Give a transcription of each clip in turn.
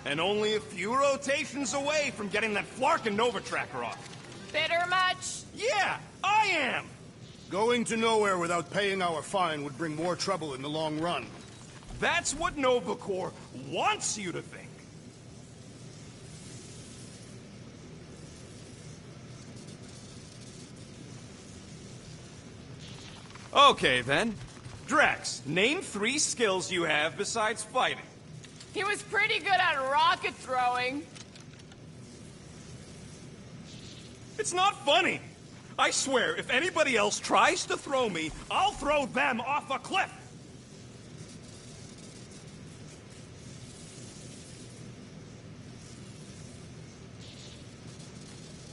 And only a few rotations away from getting that Flarkin Nova Tracker off. Bitter much? Yeah, I am! Going to nowhere without paying our fine would bring more trouble in the long run. That's what Nova Corps wants you to think. Okay, then. Drax, name 3 skills you have besides fighting. He was pretty good at rocket throwing. It's not funny. I swear, if anybody else tries to throw me, I'll throw them off a cliff.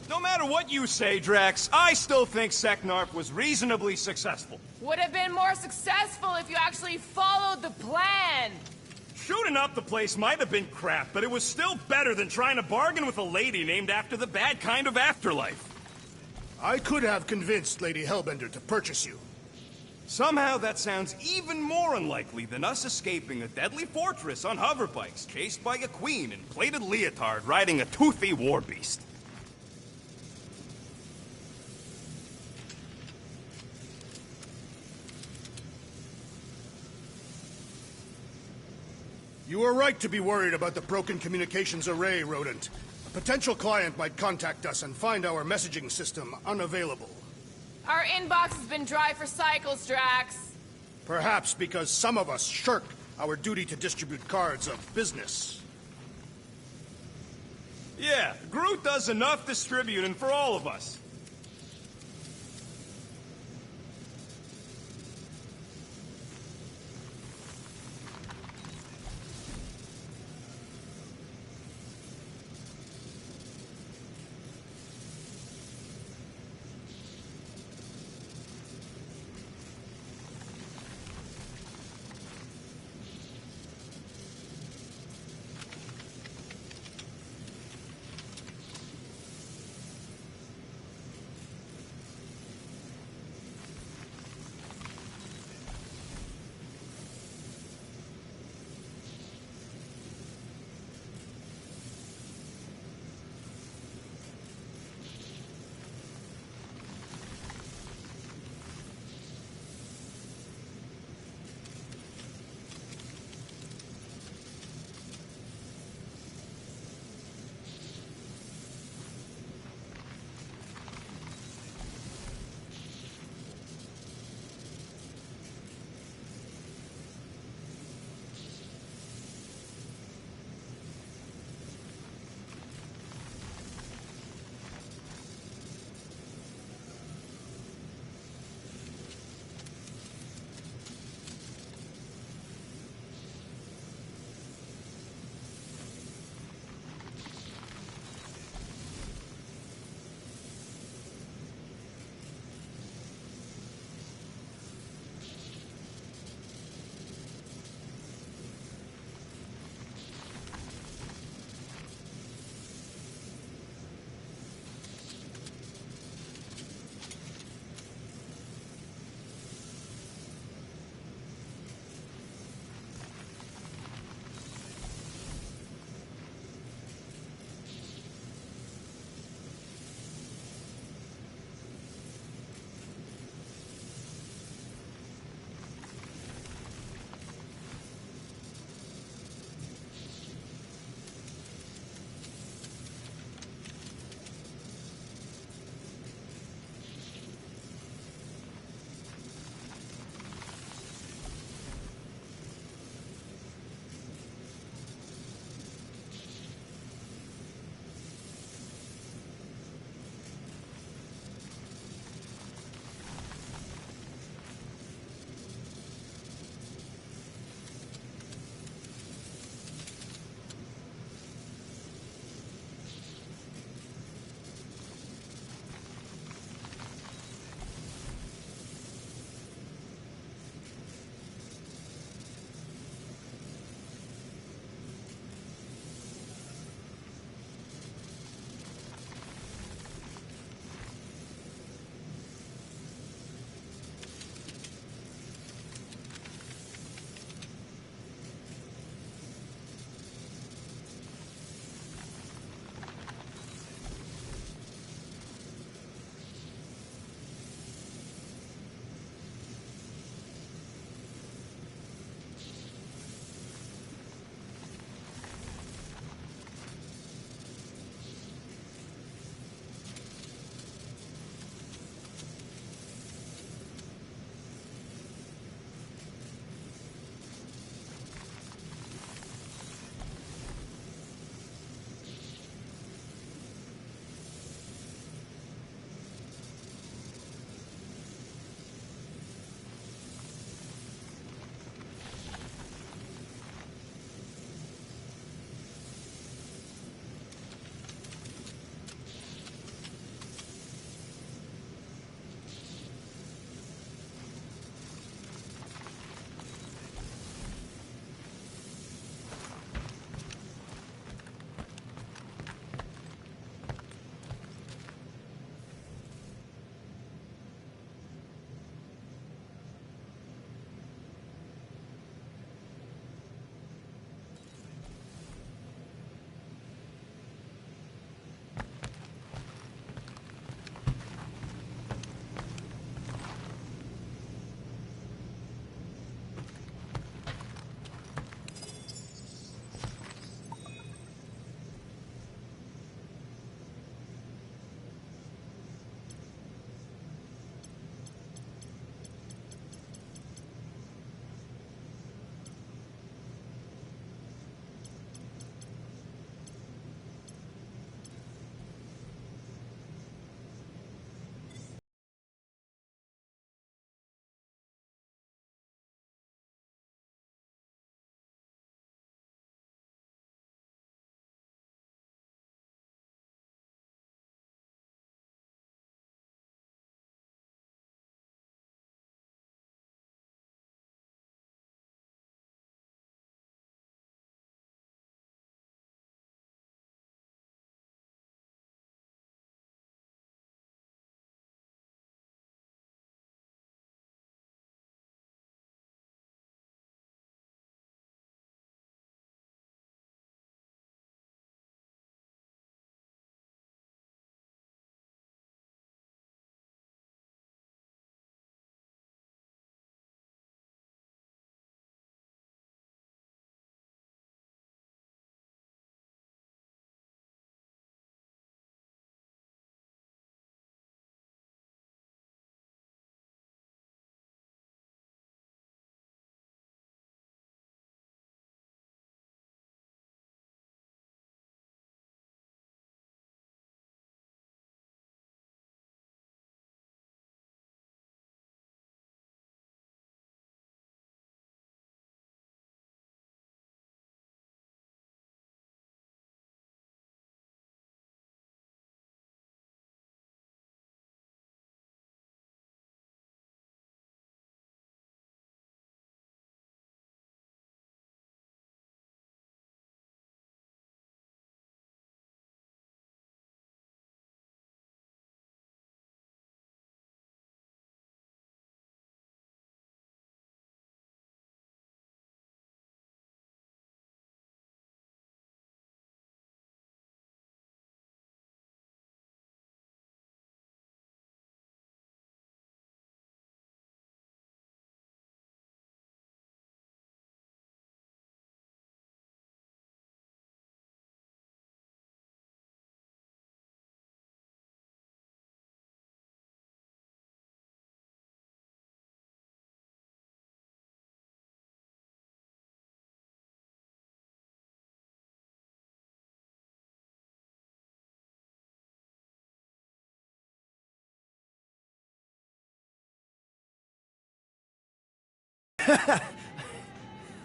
No matter what you say, Drax, I still think Seknarf was reasonably successful. Would have been more successful if you actually followed the plan. Shooting up the place might have been crap, but it was still better than trying to bargain with a lady named after the bad kind of afterlife. I could have convinced Lady Hellbender to purchase you. Somehow that sounds even more unlikely than us escaping a deadly fortress on hoverbikes, chased by a queen in plated leotard riding a toothy war beast. You are right to be worried about the broken communications array, Rodent. A potential client might contact us and find our messaging system unavailable. Our inbox has been dry for cycles, Drax. Perhaps because some of us shirk our duty to distribute cards of business. Yeah, Groot does enough distributing for all of us.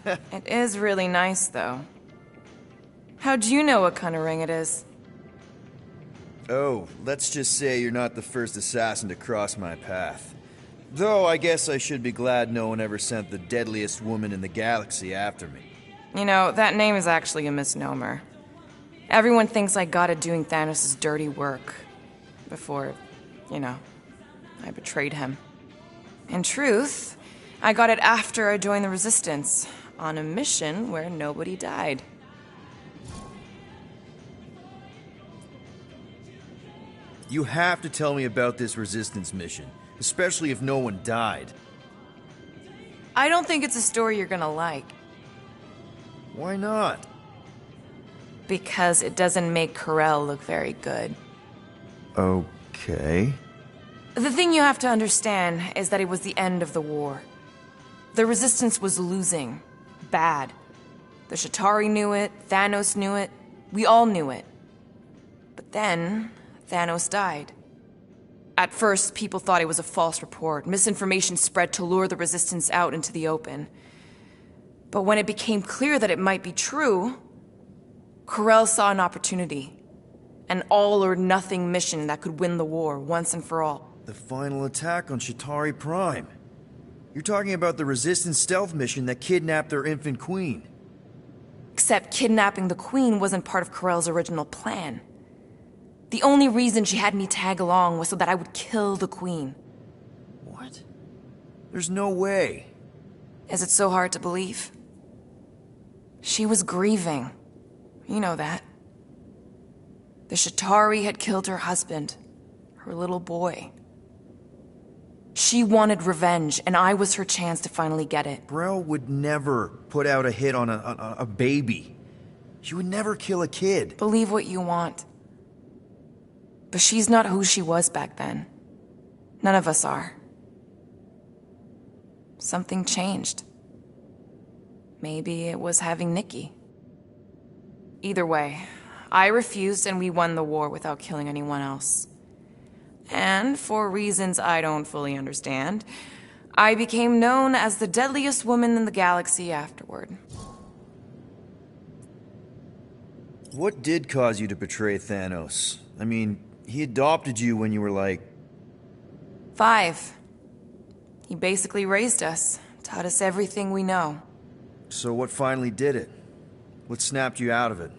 It is really nice, though. How'd you know what kind of ring it is? Oh, let's just say you're not the first assassin to cross my path. Though I guess I should be glad no one ever sent the deadliest woman in the galaxy after me. You know, that name is actually a misnomer. Everyone thinks I got it doing Thanos' dirty work. Before, I betrayed him. In truth, I got it after I joined the Resistance, on a mission where nobody died. You have to tell me about this Resistance mission, especially if no one died. I don't think it's a story you're gonna like. Why not? Because it doesn't make Karel look very good. Okay. The thing you have to understand is that it was the end of the war. The Resistance was losing. Bad. The Chitauri knew it, Thanos knew it, we all knew it. But then, Thanos died. At first, people thought it was a false report. Misinformation spread to lure the Resistance out into the open. But when it became clear that it might be true, Karel saw an opportunity. An all-or-nothing mission that could win the war once and for all. The final attack on Chitauri Prime. You're talking about the Resistance stealth mission that kidnapped their infant queen. Except kidnapping the Queen wasn't part of Karel's original plan. The only reason she had me tag along was so that I would kill the Queen. What? There's no way. Is it so hard to believe? She was grieving. You know that. The Chitauri had killed her husband, her little boy. She wanted revenge, and I was her chance to finally get it. Brel would never put out a hit on a baby. She would never kill a kid. Believe what you want. But she's not who she was back then. None of us are. Something changed. Maybe it was having Nikki. Either way, I refused and we won the war without killing anyone else. And for reasons I don't fully understand, I became known as the deadliest woman in the galaxy afterward. What did cause you to betray Thanos? I mean, he adopted you when you were like... 5. He basically raised us, taught us everything we know. So what finally did it? What snapped you out of it?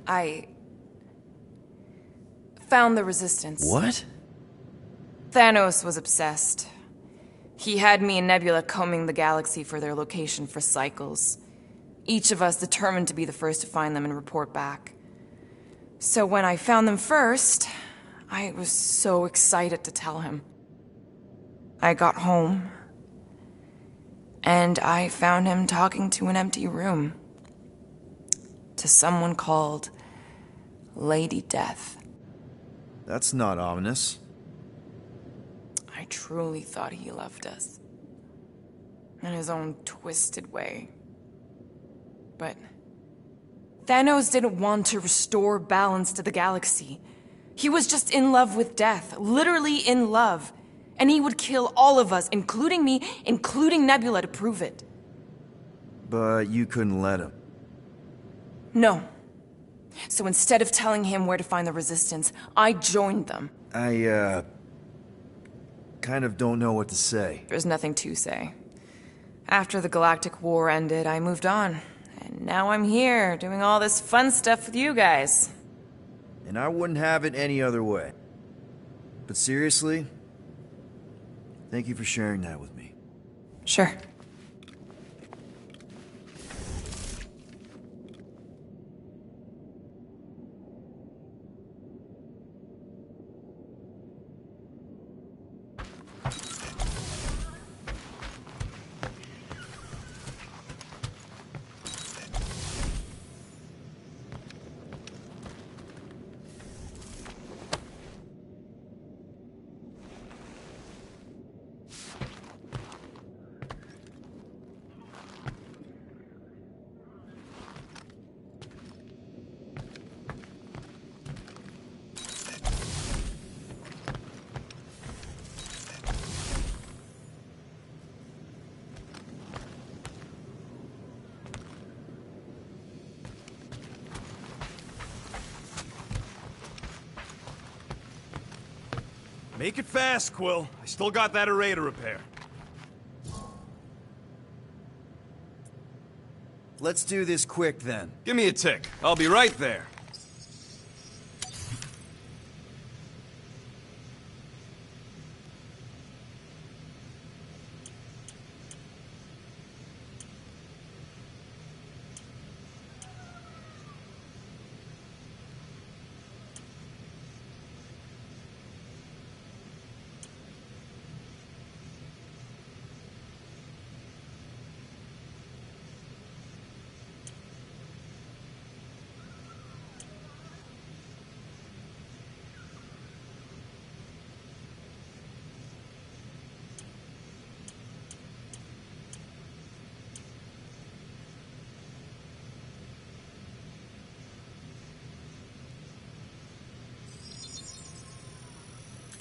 I found the Resistance. What? Thanos was obsessed. He had me and Nebula combing the galaxy for their location for cycles. Each of us determined to be the first to find them and report back. So when I found them first, I was so excited to tell him. I got home, and I found him talking to an empty room. To someone called Lady Death. That's not ominous. I truly thought he loved us. In his own twisted way. But Thanos didn't want to restore balance to the galaxy. He was just in love with death, literally in love. And he would kill all of us, including me, including Nebula, to prove it. But you couldn't let him. No. So instead of telling him where to find the Resistance, I joined them. I, kind of don't know what to say. There's nothing to say. After the Galactic War ended, I moved on. And now I'm here, doing all this fun stuff with you guys. And I wouldn't have it any other way. But seriously, thank you for sharing that with me. Sure. Make it fast, Quill. I still got that array to repair. Let's do this quick then. Give me a tick. I'll be right there.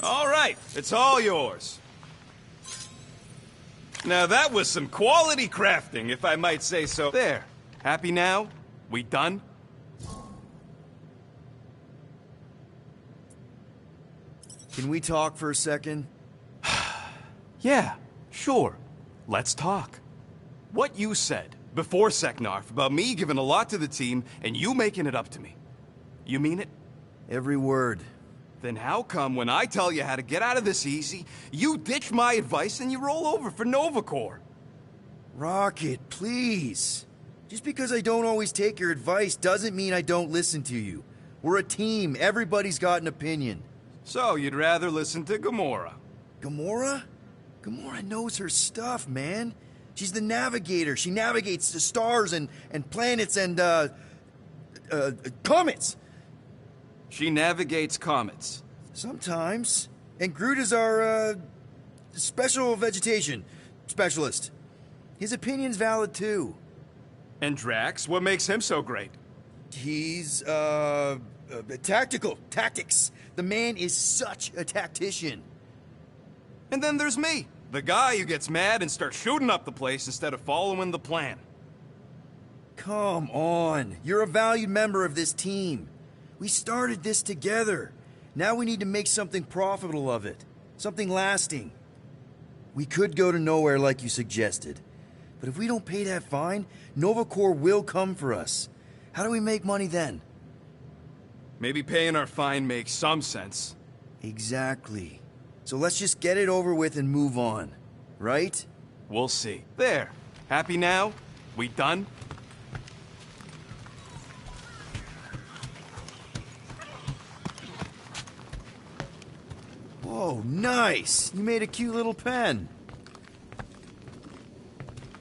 All right, it's all yours. Now that was some quality crafting, if I might say so. There. Happy now? We done? Can we talk for a second? Yeah, sure. Let's talk. What you said before Seknarf about me giving a lot to the team and you making it up to me. You mean it? Every word. Then how come when I tell you how to get out of this easy, you ditch my advice and you roll over for Nova Corps? Rocket, please. Just because I don't always take your advice doesn't mean I don't listen to you. We're a team. Everybody's got an opinion. So you'd rather listen to Gamora? Gamora? Gamora knows her stuff, man. She's the navigator. She navigates the stars and planets and, comets. She navigates comets. Sometimes. And Groot is our, special vegetation specialist. His opinion's valid, too. And Drax, what makes him so great? He's, tactical. Tactics. The man is such a tactician. And then there's me, the guy who gets mad and starts shooting up the place instead of following the plan. Come on. You're a valued member of this team. We started this together. Now we need to make something profitable of it. Something lasting. We could go to nowhere like you suggested. But if we don't pay that fine, Nova Corps will come for us. How do we make money then? Maybe paying our fine makes some sense. Exactly. So let's just get it over with and move on. Right? We'll see. There. Happy now? We done? Oh, nice! You made a cute little pen.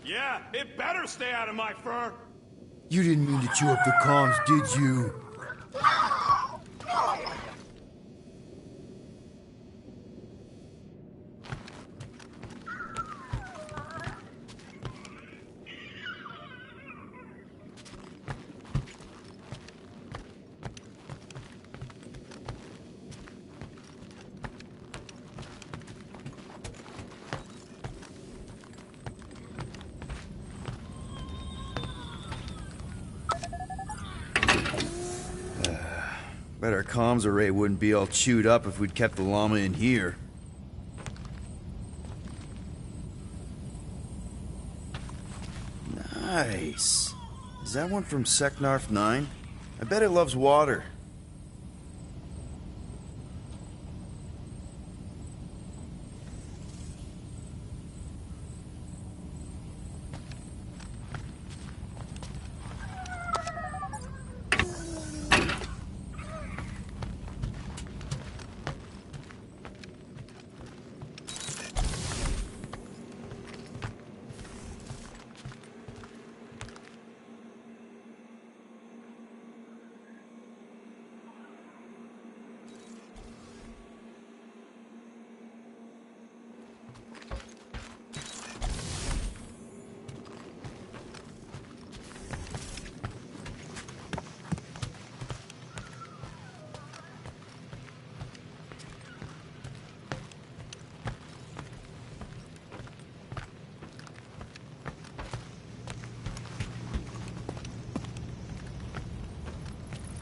Yeah, it better stay out of my fur. You didn't mean to chew up the comms, did you? Bet our comms array wouldn't be all chewed up if we'd kept the llama in here. Nice. Is that one from Seknarf 9? I bet it loves water.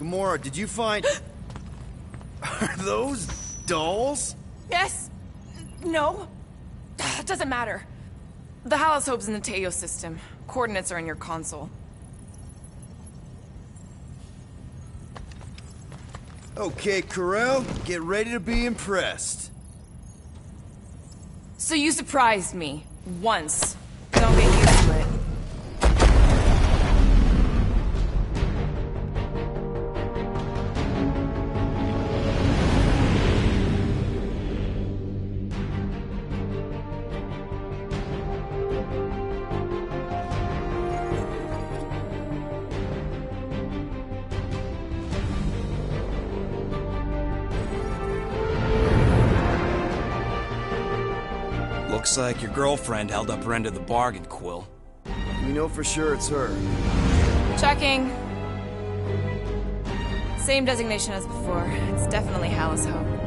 Gamora, did you find... Are those dolls? Yes? No? It doesn't matter. The Halosobe's in the Teo system. Coordinates are in your console. Okay, Corel, get ready to be impressed. So you surprised me. Once. Don't get used to it. Looks like your girlfriend held up her end of the bargain, Quill. We know for sure it's her. Checking. Same designation as before. It's definitely Halosobe.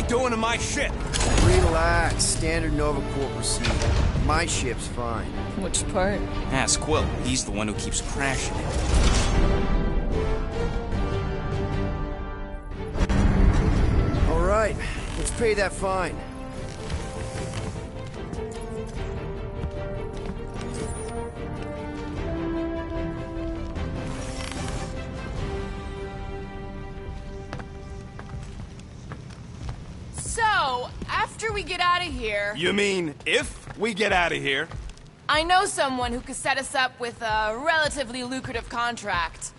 Doing to my ship? Relax, standard Nova Corps procedure. My ship's fine. Which part? Ask Quill. He's the one who keeps crashing it. All right, let's pay that fine. So, after we get out of here... You mean if we get out of here? I know someone who could set us up with a relatively lucrative contract.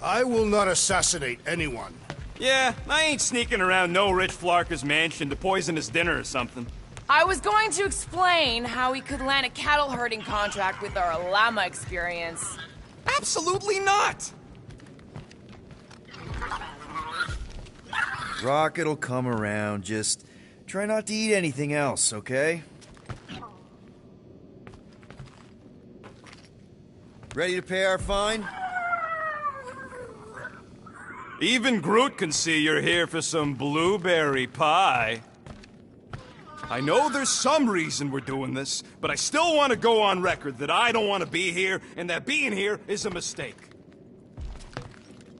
I will not assassinate anyone. Yeah, I ain't sneaking around no rich Flarker's mansion to poison his dinner or something. I was going to explain how we could land a cattle herding contract with our llama experience. Absolutely not! Rocket'll come around, just try not to eat anything else, okay? Ready to pay our fine? Even Groot can see you're here for some blueberry pie. I know there's some reason we're doing this, but I still want to go on record that I don't want to be here, and that being here is a mistake.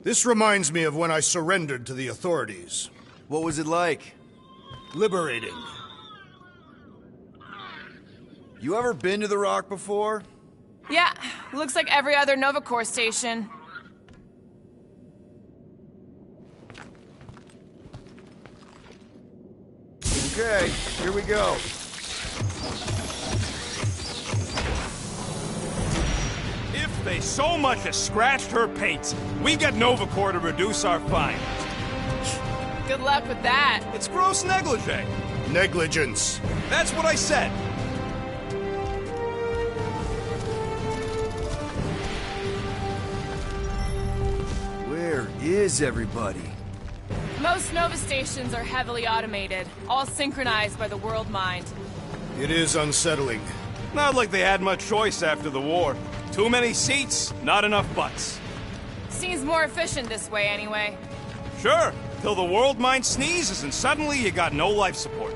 This reminds me of when I surrendered to the authorities. What was it like? Liberating. You ever been to the Rock before? Yeah, looks like every other Nova Corps station. Okay, here we go. If they so much as scratched her paint, we get Nova Corps to reduce our fine. Good luck with that. It's gross negligee. Negligence. That's what I said. Where is everybody? Most Nova stations are heavily automated, all synchronized by the World Mind. It is unsettling. Not like they had much choice after the war. Too many seats, not enough butts. Seems more efficient this way anyway. Sure, till the world mind sneezes and suddenly you got no life support.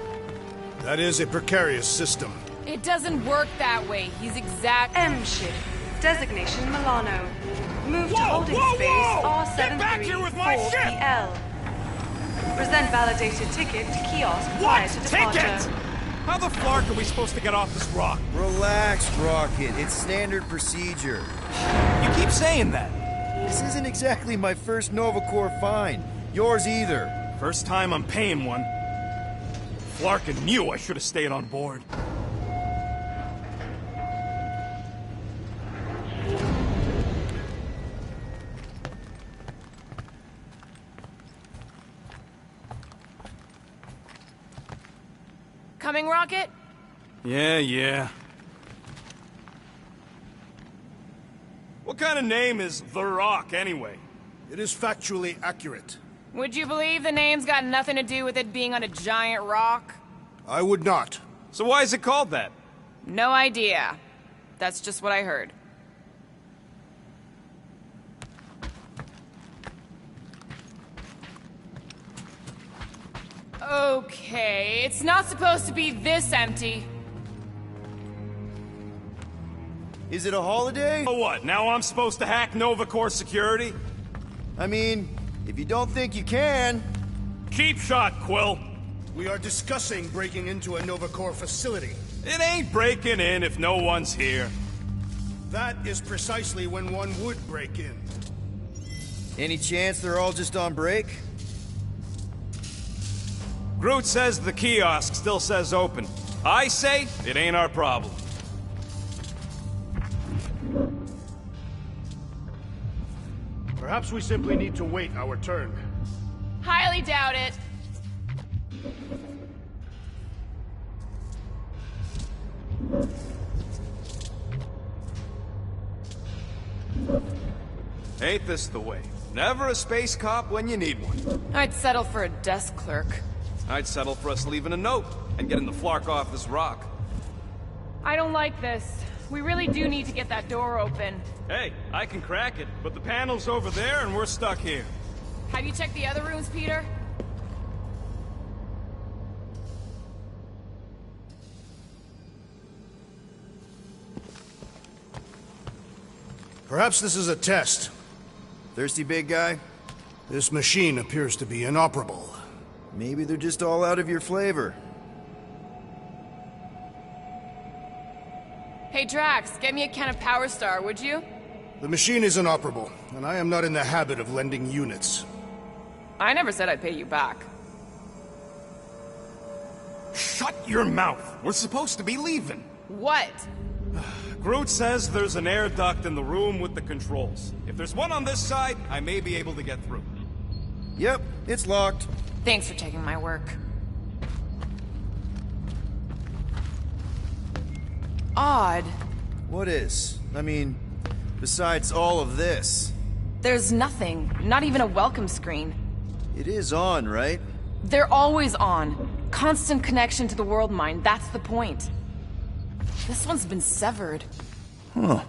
That is a precarious system. It doesn't work that way. He's exact. M ship. Designation Milano. Move to Whoa, holding whoa, space whoa! Get back here with my ship! R734PL. Present validated ticket to kiosk prior What to departure. ticket? How the flark are we supposed to get off this rock? Relax, Rocket. It's standard procedure. You keep saying that. This isn't exactly my first Nova Corps fine. Yours either. First time I'm paying one. Flarkin knew I should have stayed on board. Coming, Rocket? Yeah. What kind of name is The Rock, anyway? It is factually accurate. Would you believe the name's got nothing to do with it being on a giant rock? I would not. So why is it called that? No idea. That's just what I heard. Okay, it's not supposed to be this empty. Is it a holiday? So what, now I'm supposed to hack Nova Corps security? I mean, if you don't think you can... Cheap shot, Quill. We are discussing breaking into a Nova Corps facility. It ain't breaking in if no one's here. That is precisely when one would break in. Any chance they're all just on break? Groot says the kiosk still says open. I say it ain't our problem. Perhaps we simply need to wait our turn. Highly doubt it. Ain't this the way? Never a space cop when you need one. I'd settle for a desk clerk. I'd settle for us leaving a note and getting the flark off this rock. I don't like this. We really do need to get that door open. Hey, I can crack it, but the panel's over there and we're stuck here. Have you checked the other rooms, Peter? Perhaps this is a test. Thirsty, big guy? This machine appears to be inoperable. Maybe they're just all out of your flavor. Hey, Drax, get me a can of Power Star, would you? The machine is inoperable, and I am not in the habit of lending units. I never said I'd pay you back. Shut your mouth! We're supposed to be leaving. What? Groot says there's an air duct in the room with the controls. If there's one on this side, I may be able to get through. Yep, it's locked. Thanks for taking my work. Odd. What is? I mean, besides all of this. There's nothing. Not even a welcome screen. It is on, right? They're always on. Constant connection to the world mind, that's the point. This one's been severed. Huh.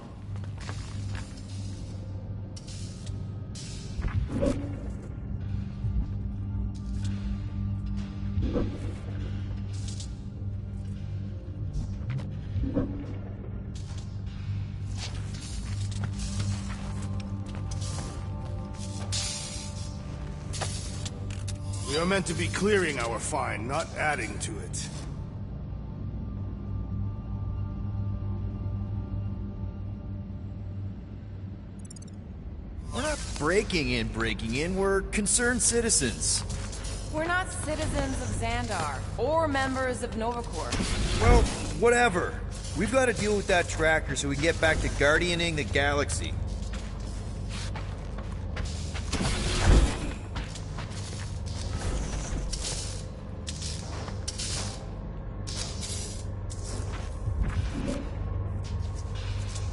We are meant to be clearing our find, not adding to it. We're not breaking in, we're concerned citizens. We're not citizens of Xandar, or members of Nova Corps. Well, whatever. We've got to deal with that tracker so we can get back to guardianing the galaxy.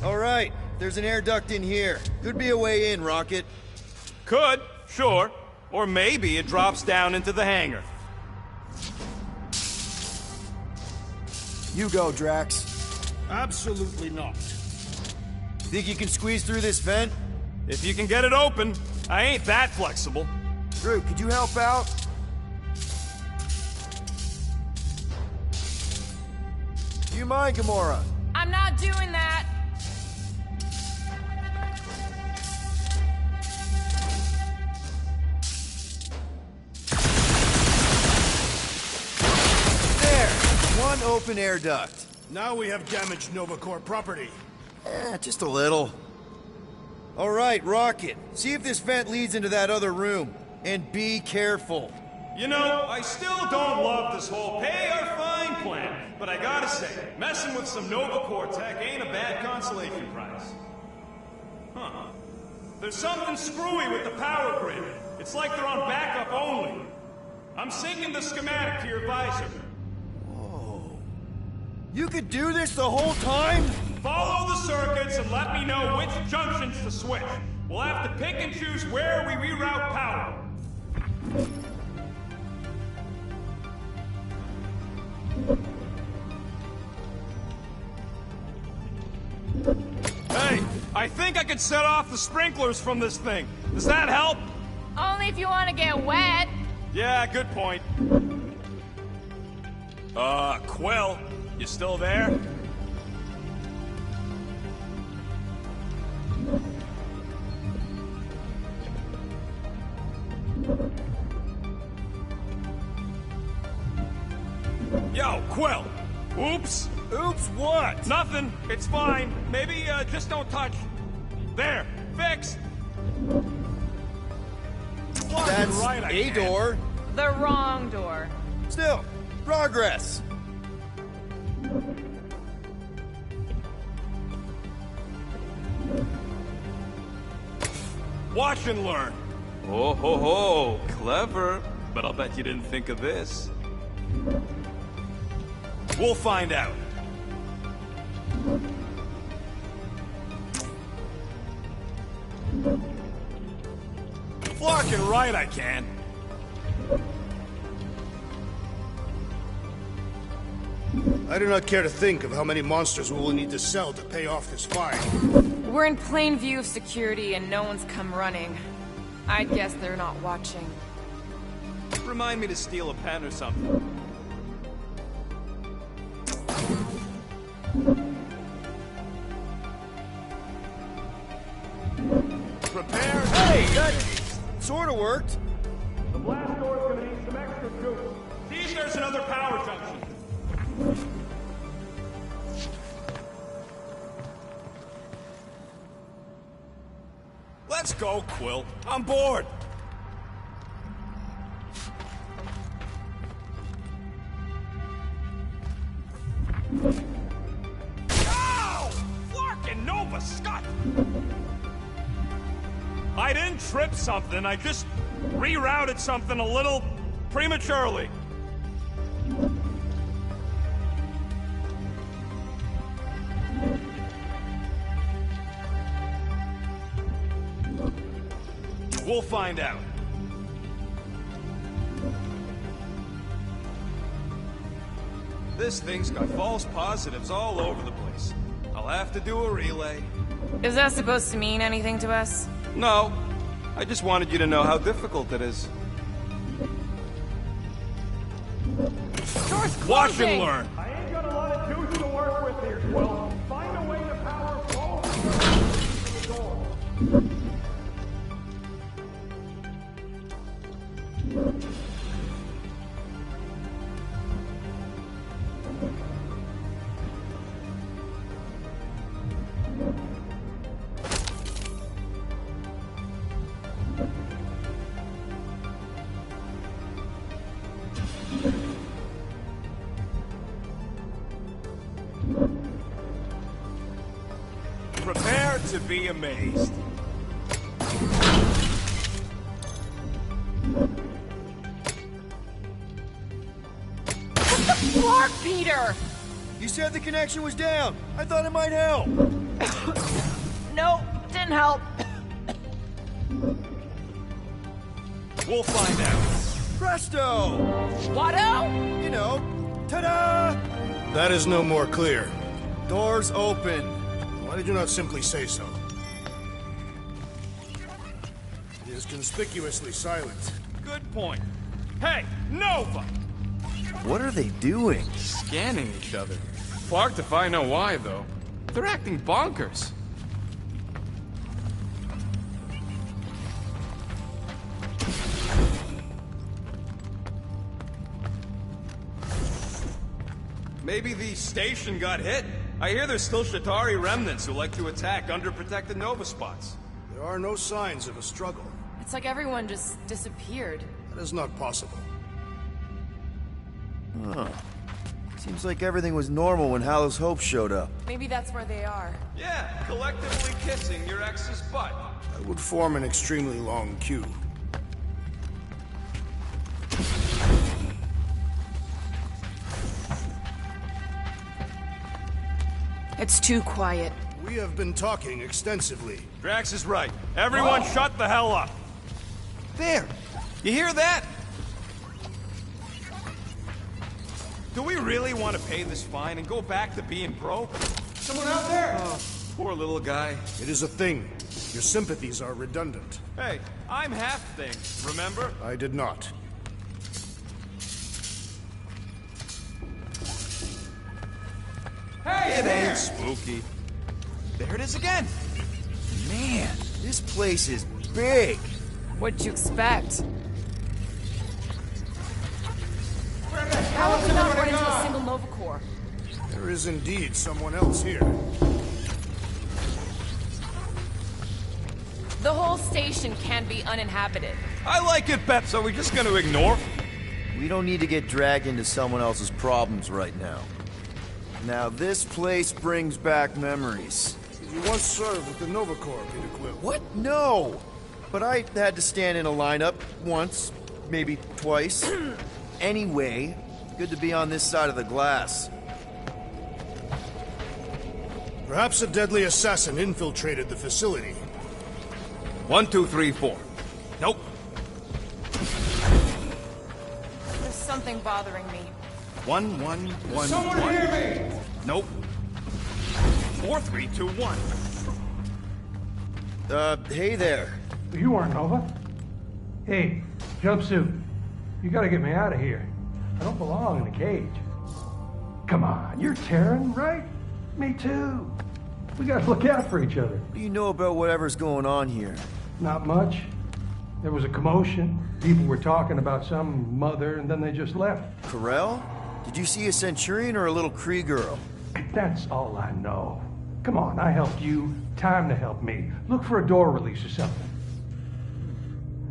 All right, there's an air duct in here. Could be a way in, Rocket. Could, sure. Or maybe it drops down into the hangar. You go, Drax. Absolutely not. Think you can squeeze through this vent? If you can get it open, I ain't that flexible. Groot, could you help out? Do you mind, Gamora? I'm not doing that! There! One open air duct. Now we have damaged Nova Corps property. Just a little. All right, Rocket. See if this vent leads into that other room. And be careful. You know, I still don't love this whole pay or fine plan, but I gotta say, messing with some Nova Corps tech ain't a bad consolation prize. Huh. There's something screwy with the power grid. It's like they're on backup only. I'm syncing the schematic to your visor. You could do this the whole time? Follow the circuits and let me know which junctions to switch. We'll have to pick and choose where we reroute power. Hey, I think I could set off the sprinklers from this thing. Does that help? Only if you want to get wet. Yeah, good point. Quill, you still there? Yo, Quill! Oops! Oops, what? Nothing. It's fine. Maybe, just don't touch. There. Fixed. That's right, I a can. door. The wrong door. Still, progress. Watch and learn. Oh ho ho, clever. But I'll bet you didn't think of this. We'll find out. Flocking right, I can. I do not care to think of how many monsters we will need to sell to pay off this fine. We're in plain view of security and no one's come running. I'd guess they're not watching. Remind me to steal a pen or something. Prepare. Hey, that sort of worked. The blast door's gonna need some extra juice. See if there's another power junction. Let's go, Quill. I'm bored. Ow! Flarkin' Nova Scott! I didn't trip something, I just rerouted something a little prematurely. We'll find out. This thing's got false positives all over the place. I'll have to do a relay. Is that supposed to mean anything to us? No, I just wanted you to know how difficult it is. Door's Watch closing! and learn. I ain't got a lot of juice to work with here, Quill. Find a way to power both the door. Prepare to be amazed. Clark, Peter! You said the connection was down. I thought it might help. No, didn't help. We'll find out. Presto! Watto? You know, ta-da! That is no more clear. Doors open. Why did you not simply say so? It is conspicuously silent. Good point. Hey, Nova! What are they doing? Scanning each other. Clark if I know why, though. They're acting bonkers. Maybe the station got hit. I hear there's still Shatari remnants who like to attack underprotected Nova spots. There are no signs of a struggle. It's like everyone just disappeared. That is not possible. Seems like everything was normal when Hallows Hope showed up. Maybe that's where they are. Yeah, collectively kissing your ex's butt. That would form an extremely long queue. It's too quiet. We have been talking extensively. Drax is right. Everyone shut the hell up. There! You hear that? Do we really want to pay this fine and go back to being broke? Someone out there! Poor little guy. It is a thing. Your sympathies are redundant. Hey, I'm half thing, remember? I did not. It ain't spooky. There it is again. Man, this place is big. What'd you expect? How Have we not run into a single Nova Corps? There is indeed someone else here. The whole station can be uninhabited. I like it, Beth, so we're just gonna ignore? We don't need to get dragged into someone else's problems right now. Now, this place brings back memories. You once served with the Nova Corps, Peter Quill. What? No! But I had to stand in a lineup once, maybe twice. Anyway, good to be on this side of the glass. Perhaps a deadly assassin infiltrated the facility. 1, 2, 3, 4. Nope. There's something bothering me. 1, 1, 1. Someone 1. hear me? Nope. 4, 3, 2, 1. Hey there. You aren't Nova. Hey, jumpsuit. You gotta get me out of here. I don't belong in a cage. Come on, you're Terran, right? Me too. We gotta look out for each other. What do you know about whatever's going on here? Not much. There was a commotion. People were talking about some mother, and then they just left. Corel? Did you see a Centurion or a little Kree girl? That's all I know. Come on, I helped you. Time to help me. Look for a door release or something.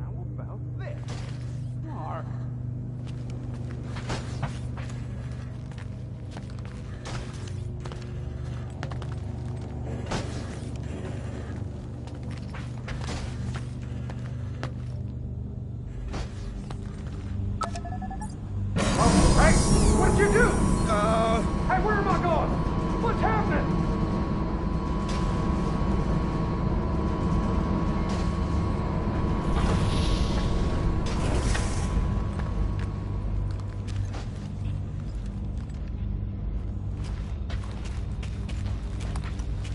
How about this? Mark. Hey, what'd you do? Hey, where am I going? What's happening?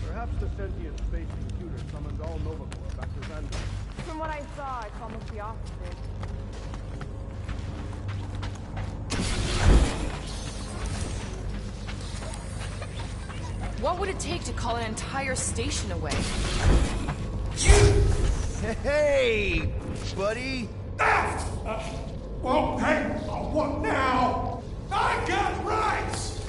Perhaps the sentient space computer summoned all Nova Corps back to Xandar. From what I saw, it's almost the opposite. What would it take to call an entire station away? Hey, buddy. Whoa, hey, what now? I got rights!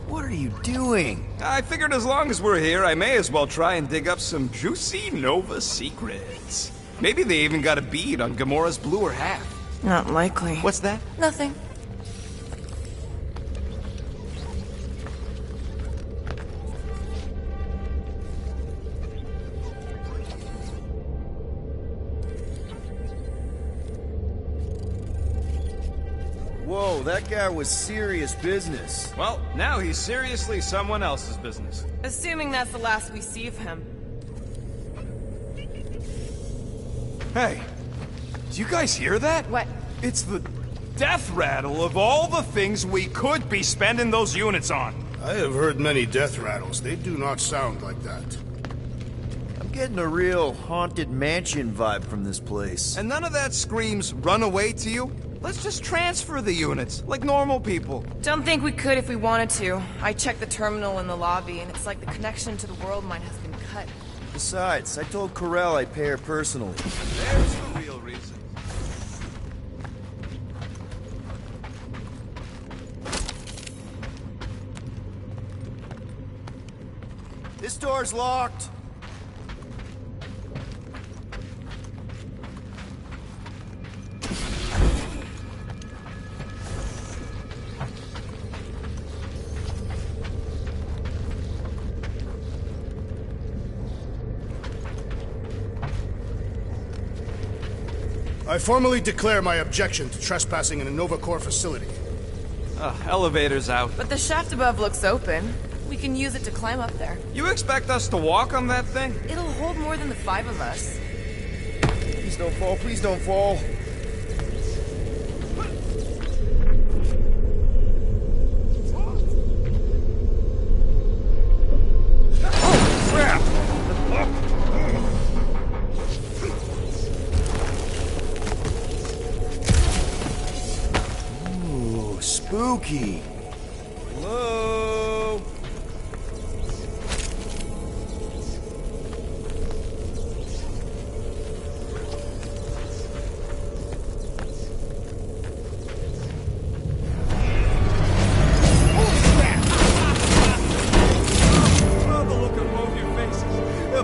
What are you doing? I figured as long as we're here, I may as well try and dig up some juicy Nova secrets. Maybe they even got a bead on Gamora's bluer half. Not likely. What's that? Nothing. Whoa, that guy was serious business. Well, now he's seriously someone else's business. Assuming that's the last we see of him. Hey, do you guys hear that? What? It's the death rattle of all the things we could be spending those units on. I have heard many death rattles. They do not sound like that. I'm getting a real haunted mansion vibe from this place. And none of that screams run away to you? Let's just transfer the units, like normal people. Don't think we could if we wanted to. I checked the terminal in the lobby, and it's like the connection to the world mine has been cut. Besides, I told Corel I'd pay her personally. There's the real reason. This door's locked. I formally declare my objection to trespassing in a Nova Corps facility. Elevator's out. But the shaft above looks open. We can use it to climb up there. You expect us to walk on that thing? It'll hold more than the 5 of us. Please don't fall, please don't fall. Ooh, spooky. Hello?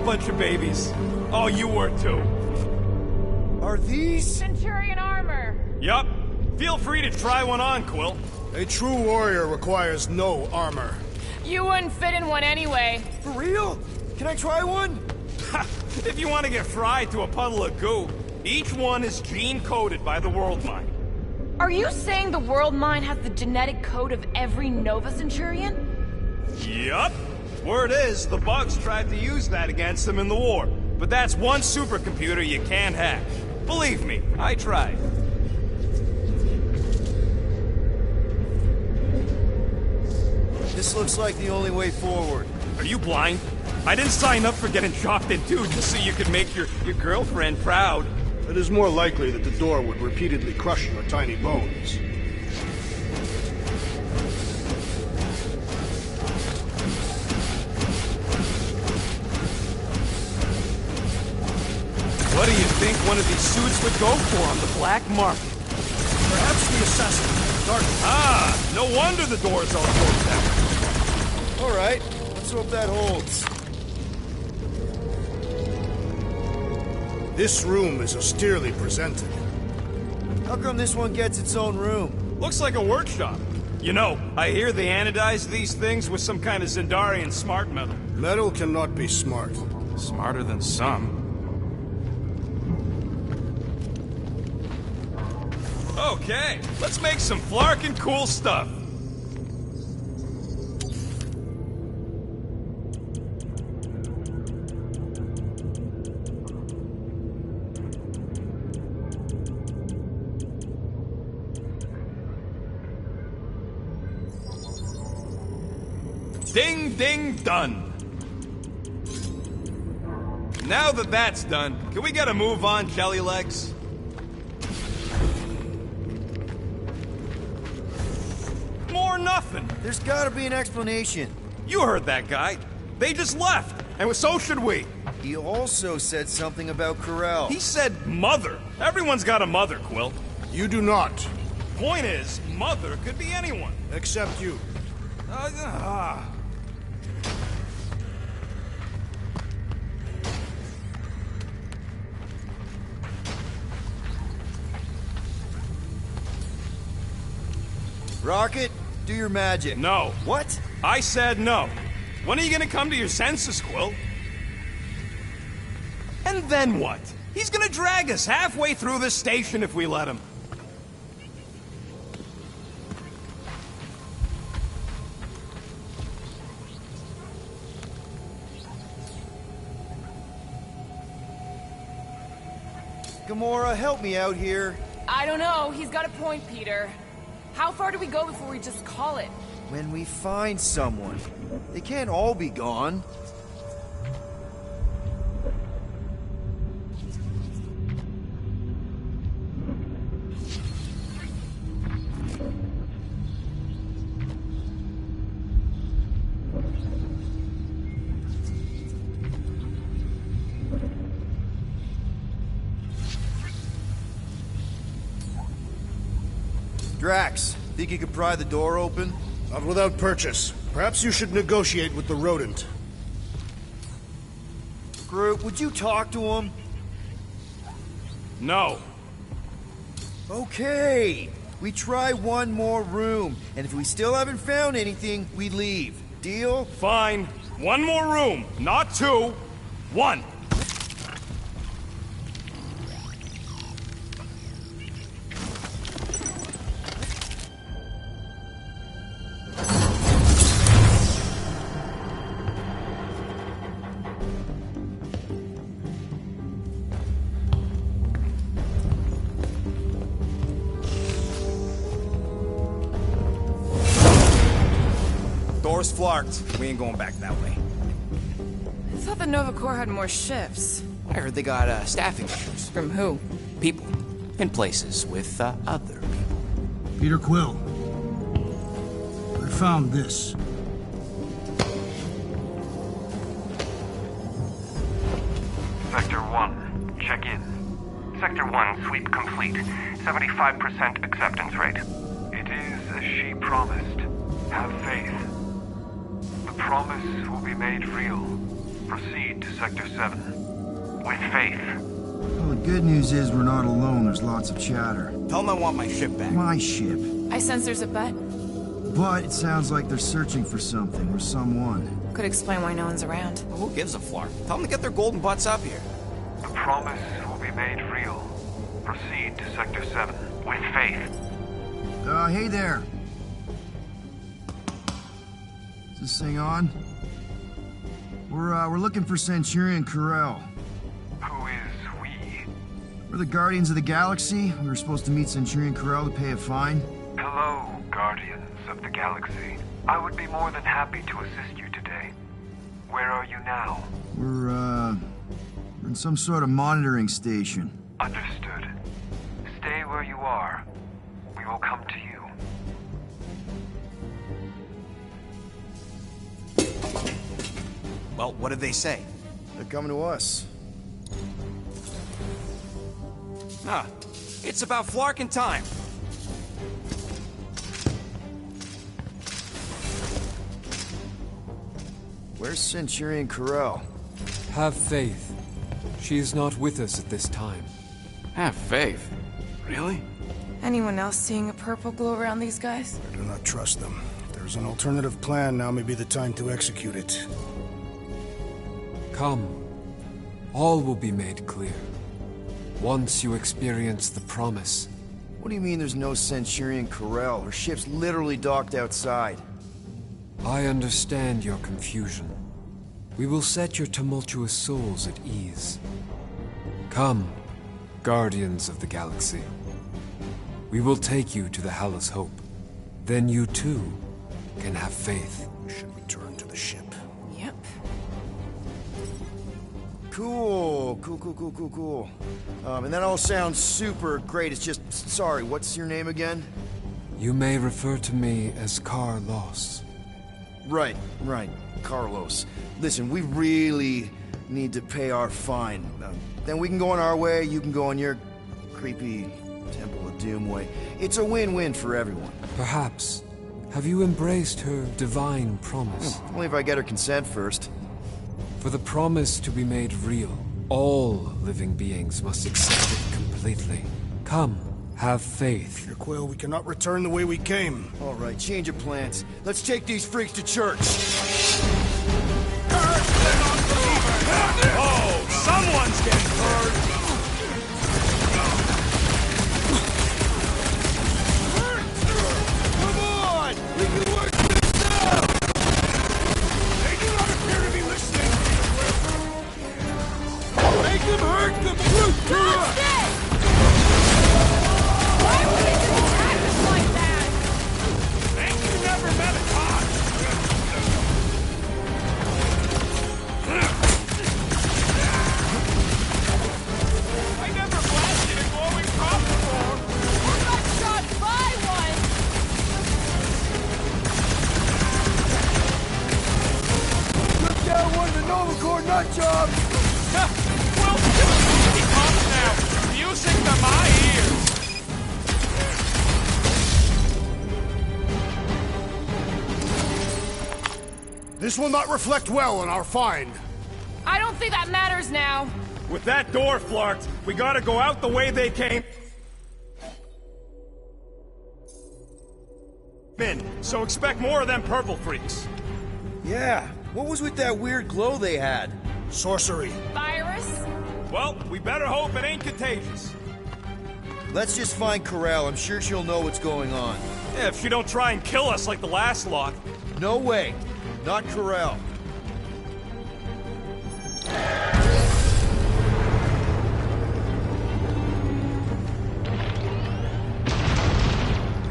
bunch of babies. Oh, you were too. Are these? Centurion armor! Yup. Feel free to try one on, Quill. A true warrior requires no armor. You wouldn't fit in one anyway. For real? Can I try one? If you want to get fried to a puddle of goo, each one is gene-coded by the World Mind. Are you saying the World Mind has the genetic code of every Nova Centurion? Yup. Word is, the Bugs tried to use that against them in the war. But that's one supercomputer you can't hack. Believe me, I tried. This looks like the only way forward. Are you blind? I didn't sign up for getting chopped in two just so you could make your girlfriend proud. It is more likely that the door would repeatedly crush your tiny bones. What do you think one of these suits would go for on the black market? Perhaps the assassin. Dark. Ah, no wonder the doors all closed down. All right, let's hope that holds. This room is austerely presented. How come this one gets its own room? Looks like a workshop. You know, I hear they anodize these things with some kind of Zendarian smart metal. Metal cannot be smart. Smarter than some. Okay, let's make some flarkin' cool stuff. Ding, ding, done. Now that that's done, can we get a move on, Jelly Legs? More nothing. There's gotta be an explanation. You heard that guy. They just left, and so should we. He also said something about Corel. He said mother. Everyone's got a mother, Quill. You do not. Point is, mother could be anyone. Except you. Rocket, do your magic. No. What? I said no. When are you gonna come to your senses, Quill? And then what? He's gonna drag us halfway through this station if we let him. Gamora, help me out here. I don't know. He's got a point, Peter. How far do we go before we just call it? When we find someone, they can't all be gone. Drax, think you could pry the door open? Not without purchase. Perhaps you should negotiate with the rodent. Groot, would you talk to him? No. Okay. We try one more room, and if we still haven't found anything, we leave. Deal? Fine. One more room. Not two. One. Door's flarked. We ain't going back that way. I thought the Nova Corps had more shifts. I heard they got staffing issues. From who? People in places with other people. Peter Quill. I found this. Sector 1, check in. Sector 1, sweep complete. 75% acceptance rate. It is as she promised. Have faith. The promise will be made real. Proceed to Sector 7. With faith. Well, the good news is we're not alone. There's lots of chatter. Tell them I want my ship back. My ship. I sense there's a bet. But it sounds like they're searching for something or someone. Could explain why no one's around. Well, who gives a flark? Tell them to get their golden butts up here. The promise will be made real. Proceed to Sector 7. With faith. Hey there. Is this thing on? We're looking for Centurion Corell. Who is we? We're the Guardians of the Galaxy. We were supposed to meet Centurion Corell to pay a fine. Hello, Guardians of the Galaxy. I would be more than happy to assist you today. Where are you now? We're in some sort of monitoring station. Understood. Stay where you are. We will come to you. Well, what did they say? They're coming to us. Ah, it's about flarkin' time. Where's Centurion Corell? Have faith. She is not with us at this time. Have faith. Really? Anyone else seeing a purple glow around these guys? I do not trust them. If there's an alternative plan, now may be the time to execute it. Come. All will be made clear. Once you experience the promise. What do you mean there's no Centurion Corell? Her ship's literally docked outside. I understand your confusion. We will set your tumultuous souls at ease. Come, Guardians of the Galaxy. We will take you to the Hallis Hope. Then you too can have faith. We should return to the ship. Yep. Cool. And that all sounds super great. It's just, sorry, what's your name again? You may refer to me as Carlos. Right. Carlos. Listen, we really need to pay our fine. Then we can go on our way, you can go on your creepy Temple of Doom way. It's a win-win for everyone. Perhaps. Have you embraced her divine promise? Only if I get her consent first. For the promise to be made real, all living beings must accept it completely. Come, have faith. Peter Quill, we cannot return the way we came. All right, change of plans. Let's take these freaks to church. Oh, someone's getting hurt! Come on! We can work this out! They do not appear to be listening. Make them hurt the brute to us! Why would they just attack us like that? Ain't you never met a cop? I never blasted a glowing cop before! I got shot by one! Took down one of the Nova Corps nut jobs! Well, keep up now! Music to my ears! This will not reflect well on our find. I don't think that matters now. With that door flarked, we gotta go out the way they came in, so expect more of them purple freaks. Yeah, what was with that weird glow they had? Sorcery. Virus? Well, we better hope it ain't contagious. Let's just find Corell. I'm sure she'll know what's going on. Yeah, if she don't try and kill us like the last lot. No way. Not Corell.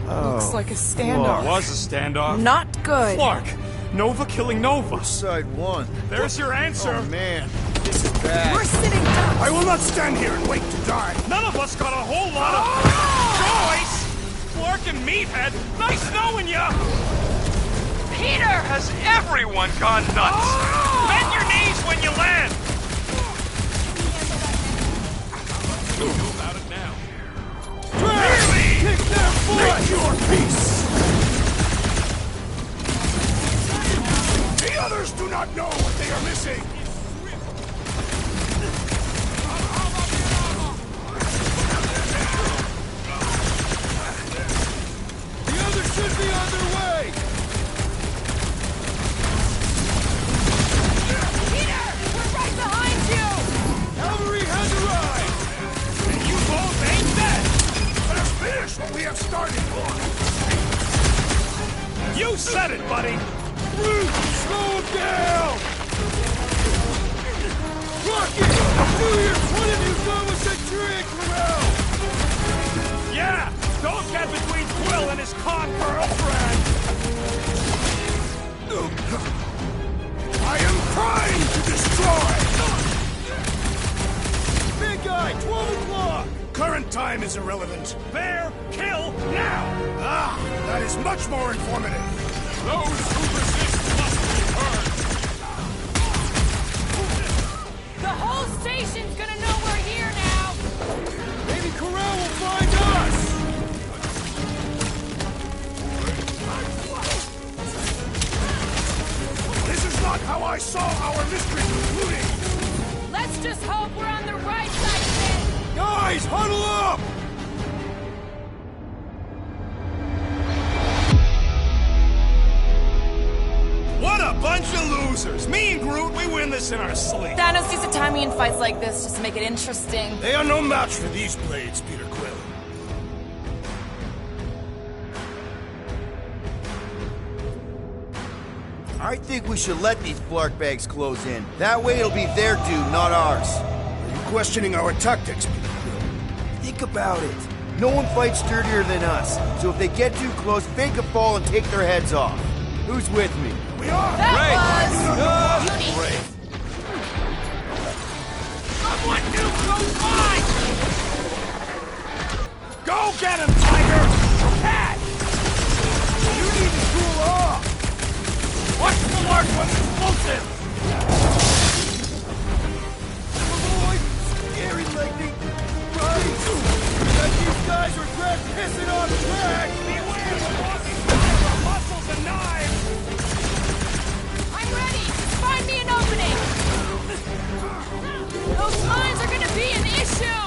Looks like a Well, standoff. it was a standoff. Not good. Clark, Nova killing Nova. Side one. There's your answer. Oh man, this is bad. We're sitting ducks. I will not stand here and wait to die. None of us got a whole lot of choice. Clark and Meathead, nice knowing ya. Peter! Has everyone gone nuts? Bend your knees when you land. Know about it now. Really? Kick their foot! Make your peace! The others do not know what they are missing! his con girlfriend! I am trying to destroy! Big guy, 12 o'clock! Current time is irrelevant. Bear, kill, now! Ah, that is much more informative. Those who resist must be heard! The whole station's gonna know we're here now! Maybe Corel will find us! This is not how I saw our mystery concluding! Let's just hope we're on the right side of it! Guys, huddle up! What a bunch of losers! Me and Groot, we win this in our sleep! Thanos used to tie me in fights like this just to make it interesting. They are no match for these blades, Peter Quill. I think we should let these flark bags close in. That way it'll be their due, not ours. Are you questioning our tactics, Peter Quill? Think about it. No one fights sturdier than us, so if they get too close, fake a fall and take their heads off. Who's with me? We are! That was... Great! Someone new close by! Go get him, Tiger! Cat! You need to cool off! Watch the large one's explosive! Avoid scary lightning! Right! Let these guys regret pissing on the track! Beware the walking fire of muscles and knives! I'm ready! Find me an opening! Those mines are gonna be an issue!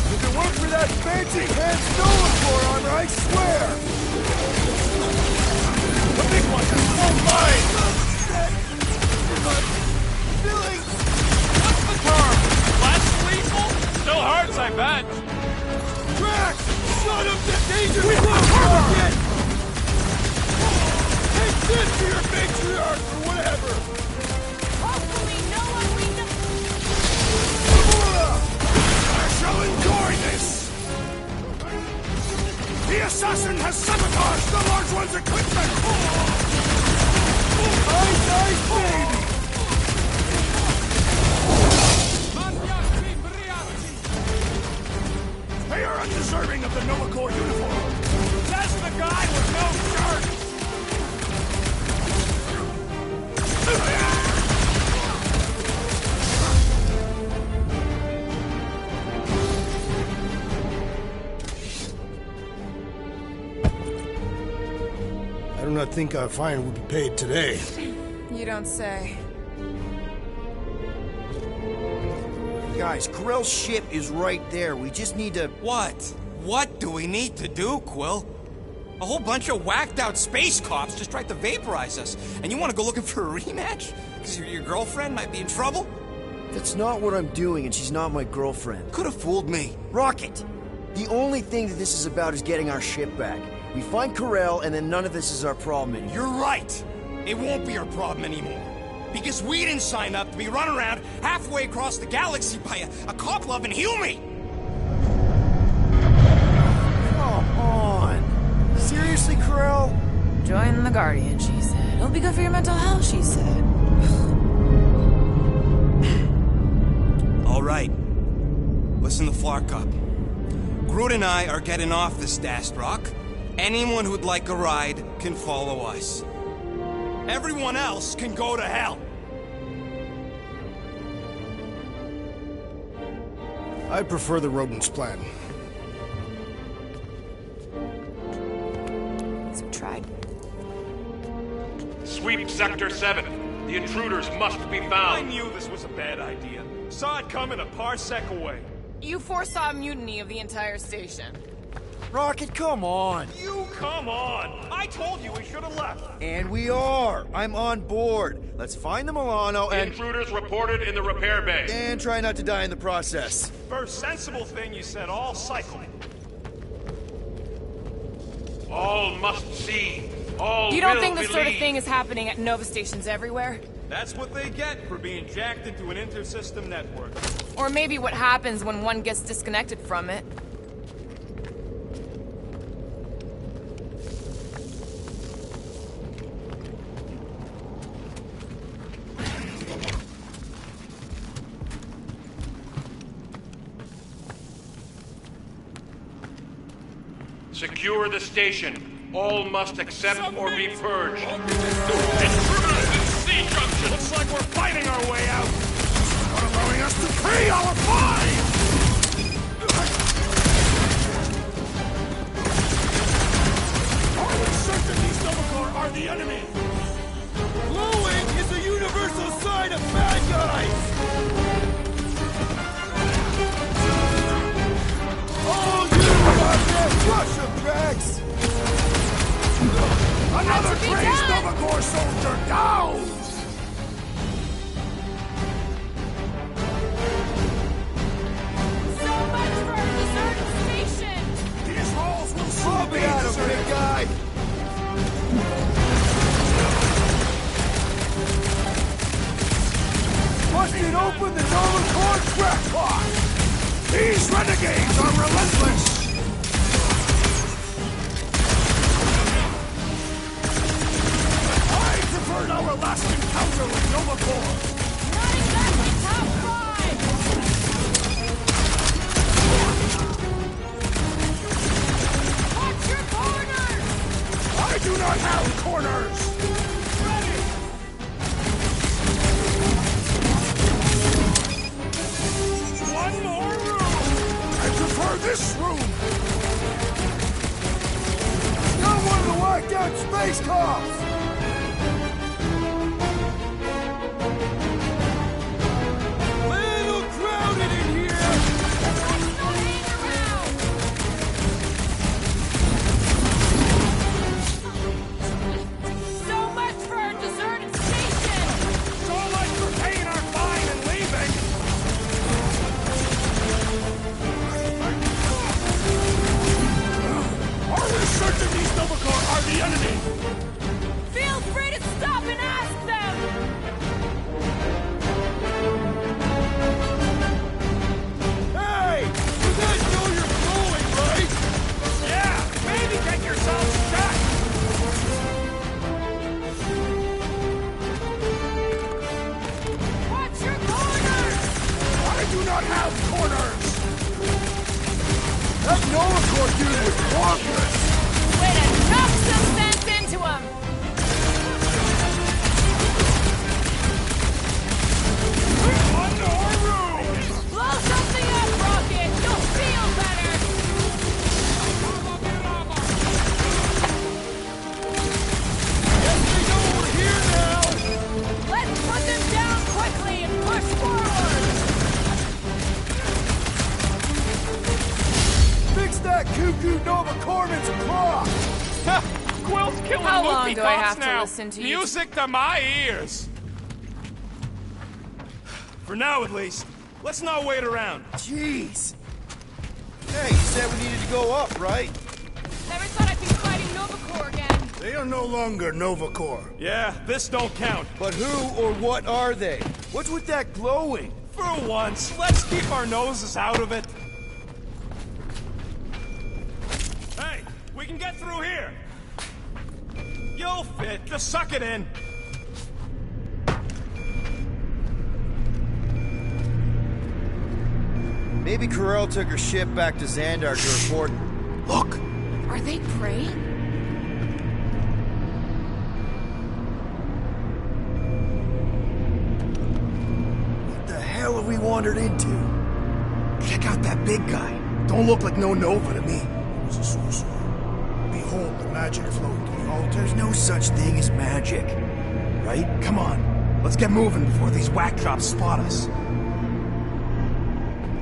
If it weren't for that fancy hand stolen forearmor, I swear! The big one has full mine! Billy! What's the term? Less lethal? Still hurts, I bet. Drax! Shut up the danger! We will target! Take this to your matriarch or whatever! Hopefully no one we know... I shall enjoy this! The assassin has sabotaged the large one's equipment! Nice, nice, baby! They are undeserving of the Nova Corps uniform! Says the guy with no shirt! I do not think our fine will be paid today. You don't say. Guys, Corel's ship is right there. We just need to... What? What do we need to do, Quill? A whole bunch of whacked out space cops just tried to vaporize us. And you want to go looking for a rematch? Because your girlfriend might be in trouble? That's not what I'm doing, and she's not my girlfriend. Could have fooled me. Rocket! The only thing that this is about is getting our ship back. We find Corel, and then none of this is our problem anymore. You're right. It won't be our problem anymore. Because we didn't sign up to be run around halfway across the galaxy by a cop-loving human. Come on! Seriously, Corel? Join the Guardian, she said. It'll be good for your mental health, she said. All right. Listen to Flarkup. Groot and I are getting off this Dast Rock. Anyone who'd like a ride can follow us. Everyone else can go to hell. I prefer the rodent's plan. So tried. Sweep Sector 7. The intruders must be I found. knew this was a bad idea. Saw it coming a parsec away. You foresaw mutiny of the entire station. Rocket, come on! You come on! I told you we should have left. And we are! I'm on board. Let's find the Milano The and... intruders reported in the repair bay. And try not to die in the process. First sensible thing you said all cycle. All must see. All You don't will think this sort of believe. thing is happening at Nova stations everywhere? That's what they get for being jacked into an inter-system network. Or maybe what happens when one gets disconnected from it. Secure the station. All must accept or be purged. Looks like we're fighting our way out. Not allowing us to free our five! Are we certain these Novakor are the enemy? Glowing is a universal sign of bad guys! All you goddamn Russian bags! Another crazed Novakor soldier down! So much for our deserted station! These halls will soon be deserted! Big guy! Busted open the Novakor crackpot! These renegades are relentless! I preferred our last encounter with Novakor! Not exactly top five! Watch your corners! I do not have corners! Ready! One more room! I prefer this room! Not one of the whacked out space cops! Little crowded in here! Let's not hang around! So much for our deserted station! So much for paying our fine and leaving! Are we certain these Novakor are the enemy? Feel free to stop and ask them! Hey! You guys know you're glowing, right? Yeah, maybe get yourselves checked! Watch your corners! I do not have corners! That Novakor dude was bonkers! Way to knock some sense into him! One more room! Blow something up, Rocket! You'll feel better! Guess they know we're here now! Let's put them down quickly and push forward! Fix that cuckoo Novakorman's clock! Quill's killing How long Luffy do I cops have to now. listen to you? Music to my ears! For now, at least. Let's not wait around. Jeez! Hey, you said we needed to go up, right? Never thought I'd be fighting Novakor again. They are no longer Novakor. Yeah, this don't count. But who or what are they? What's with that glowing? For once, let's keep our noses out of it. Hey, we can get through here. You'll fit. Just suck it in. Maybe Corel took her ship back to Xandar to report. Look! Are they prey? What the hell have we wandered into? Check out that big guy. Don't look like no Nova to me. He was a sorcerer. Behold the magic flowing through the altar. There's no such thing as magic. Right? Come on. Let's get moving before these whack jobs spot us.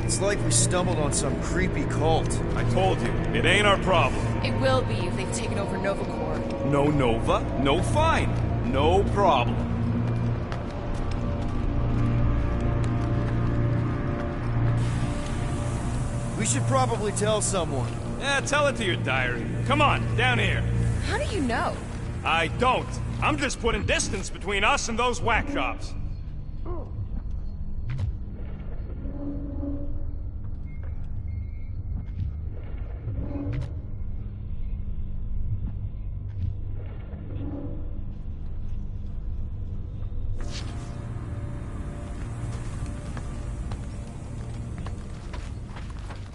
It's like we stumbled on some creepy cult. I told you, it ain't our problem. It will be if they've taken over Novakor. No Nova, no fine. No problem. We should probably tell someone. Yeah, tell it to your diary. Come on, down here. How do you know? I don't. I'm just putting distance between us and those whack jobs.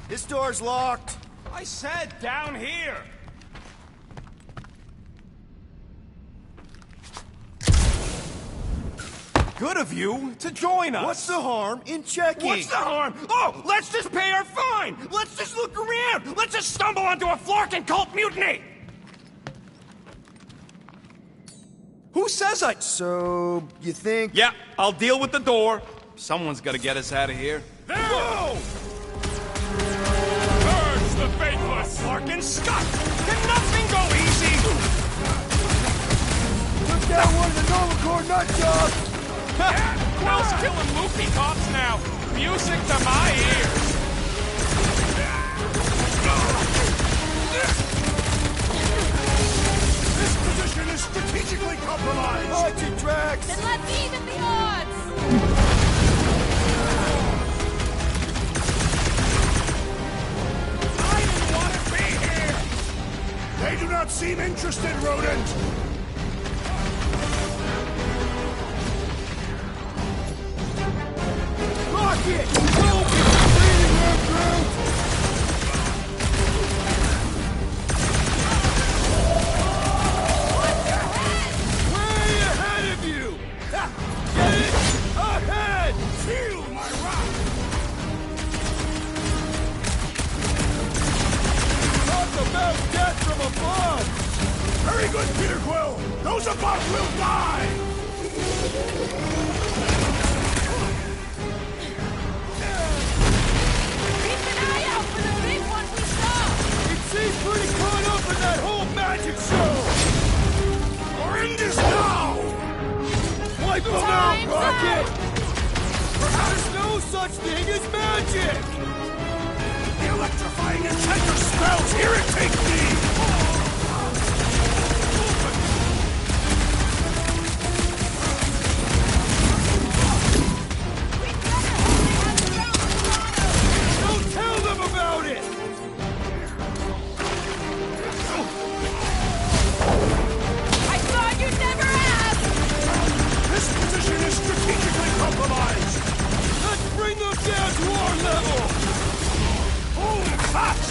This door's locked. I said down here! Good of you to join us. What's the harm in checking? What's the harm? Oh, let's just pay our fine! Let's just look around! Let's just stumble onto a Flarkin cult mutiny! Who says I... So, you think... Yeah, I'll deal with the door. Someone's gotta get us out of here. There! Whoa! Urge the faithless! Flarkin Scott! Can nothing go easy? Took down one of the normal core nut jobs! Will's killing loopy cops now. Music to my ears. This position is strategically compromised! Watch it, Drax! Then let's even the odds! I didn't want to be here! They do not seem interested, Rodent! Rocket! Help! Bleeding her throat! Way ahead of you! Get it? Ahead! Feel my wrath! Talk about death from above! Very good, Peter Quill! Those above will die! He's pretty caught up in that whole magic show! We're in this now! Wipe him out, Rocket! There's no such thing as magic! The electrifying intent of spells irritate me! Don't tell them about it! I thought you'd never ask! This position is strategically compromised! Let's bring them down to our level! Hold fast!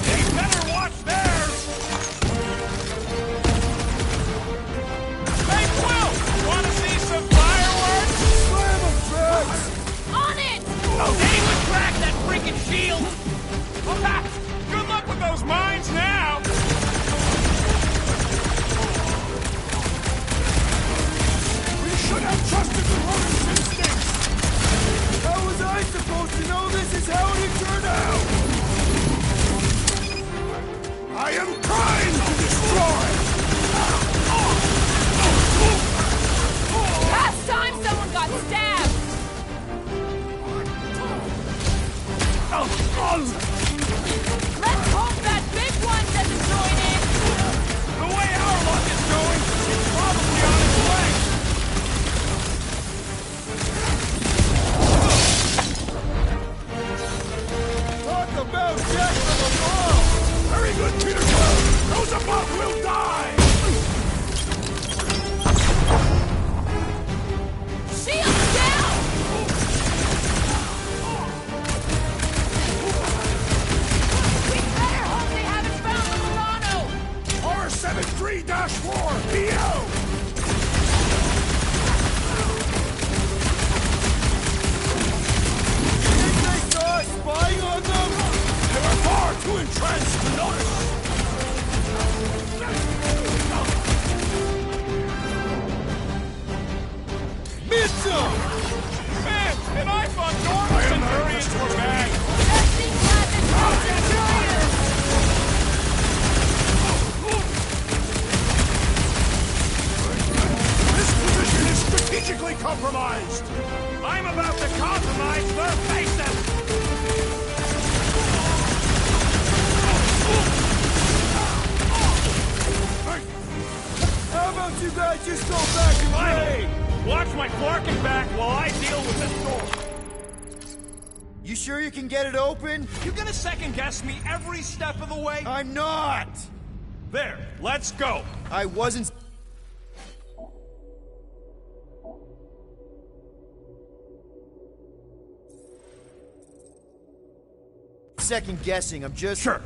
They better watch theirs! Hey, Quill! Wanna see some fireworks? Slam them, Drax! On it! Anyone crack that freaking shield? Ha! Good luck with those mines now! We should have trusted the Rodent's instincts! How was I supposed to know this is how it turned out? I am trying to destroy! Last time someone got stabbed! Let's hope that big one doesn't join in! The way our luck is going, it's probably on its way! Talk about death from above! Very good, Peter Quill! Those above will die! Shield down! We better hope they haven't found the Milano! R73-4, PO! Think they saw us spying on them? They were far too entranced to notice! Mitchell! Man, and I thought Norman Centurions were bad! Testing Centurions! This position is strategically compromised! I'm about to compromise their faces! How about you guys just go back and play? Watch my Flarkin back while I deal with this door! You sure you can get it open? You gonna second-guess me every step of the way? I'm not! There, let's go! I wasn't... second guessing, I'm just... Sure.